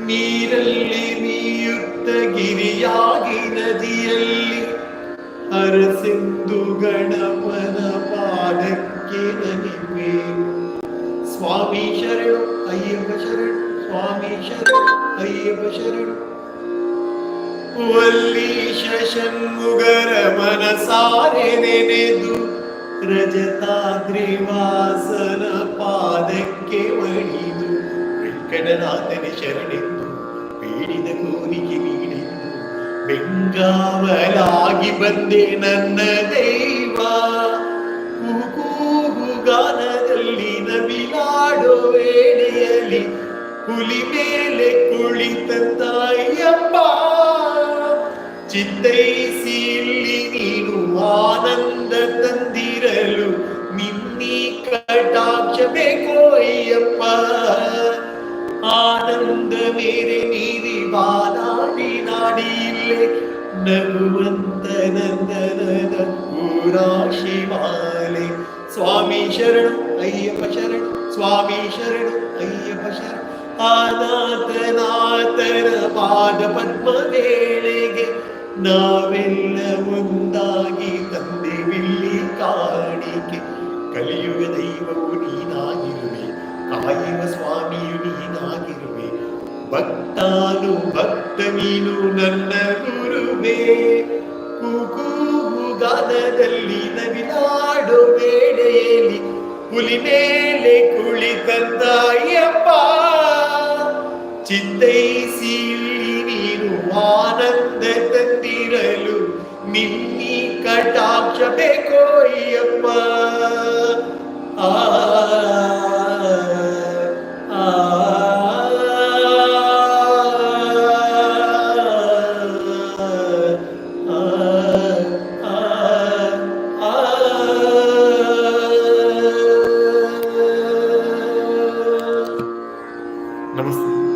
ನೀರಲ್ಲಿ ಮೀಯುತ್ತ ಗಿರಿಯಾಗಿ ನದಿಯಲ್ಲಿ ಅರಸಿಂದು ಗಣಪನ ಪಾದಕ್ಕೆ ನನಿಪೆ. ಸ್ವಾಮಿ ಶರಣು ಅಯ್ಯಪ್ಪ ಶರಣು, ಸ್ವಾಮಿ ಶರಣು ಅಯ್ಯಪ್ಪ ಶರಣು. ವಲ್ಲೀಶ ಷಣ್ಮುಗರ ಮನಸಾರೆ ನೆನೆದು ರಜತಾದ್ರಿವಾಸನ ಪಾದಕ್ಕೆ ಮಣಿದು ವೆಂಕಟನಾಥನ ಶರಣೆಂದು ಬೇಡಿದ ಕೋರಿಕೆ ನೀಡೆಂದು ಬೆಂಗಾವಲಾಗಿ ಬಂದೆ ನನ್ನ ದೈವ. ಕೂಗು ಗಾನದಲ್ಲಿ ನವಿಲಾಡೋ ವೇಳೆಯಲ್ಲಿ ಹುಲಿ ಮೇಲೆ ಕುಳಿತಂತ ಅಯ್ಯಪ್ಪ. ಚಿತ್ತೈಸಿ ಇಲ್ಲಿ ನೀನು ಆನಂದ ತಂದಿರಲು ನಿನ್ನೀ ಕಟಾಕ್ಷ ಬೇಕೋ ಅಯ್ಯಪ್ಪ. ಆನಂದ ಮೇರೆ ನೀರಿ ಬಾನಾಡಿ ನಾಡಿ ಇಲ್ಲೇ ನಗುವಂತ ನಂದನದ ಪೂರಾ ಶಿವಾಲೆ. ಸ್ವಾಮಿ ಶರಣು ಅಯ್ಯಪ್ಪ ಶರಣು, ಸ್ವಾಮಿ ಶರಣು ಅಯ್ಯಪ್ಪ ಶರಣು. ಅನಾಥನಾಥರ ಪಾದ ಪದ್ಮ ವೇಳೆಗೆ ನಾವೆಲ್ಲ ಒಂದಾಗಿ ತಂದೆವಿಲ್ಲಿ ಕಾಣಿಕೆ. ಕಲಿಯುಗ ದೈವವು ನೀನಾಗಿರುವೆ, ಕಾಯುವ ಸ್ವಾಮಿಯು ನೀನಾಗಿರುವೆ. ಭಕ್ತಾನು ಭಕ್ತ ನೀನು ನನ್ನ ಗುರುವೇ. ಕೂಗು ಗಾನದಲ್ಲಿ ನವಿಲಾಡೋ ವೇಳೆಯಲ್ಲಿ ಹುಲಿ ಮೇಲೆ ಕುಳಿತಂದ ಅಯ್ಯಪ್ಪ. ಚಿತ್ತೈಸಿ ನೀನು ಆನಂದ ತಂದಿರಲು ನಿನ್ನೀ ಕಟಾಕ್ಷ ಬೇಕೋ ಅಯ್ಯಪ್ಪ. ಆ ನಮಸ್ತೆ.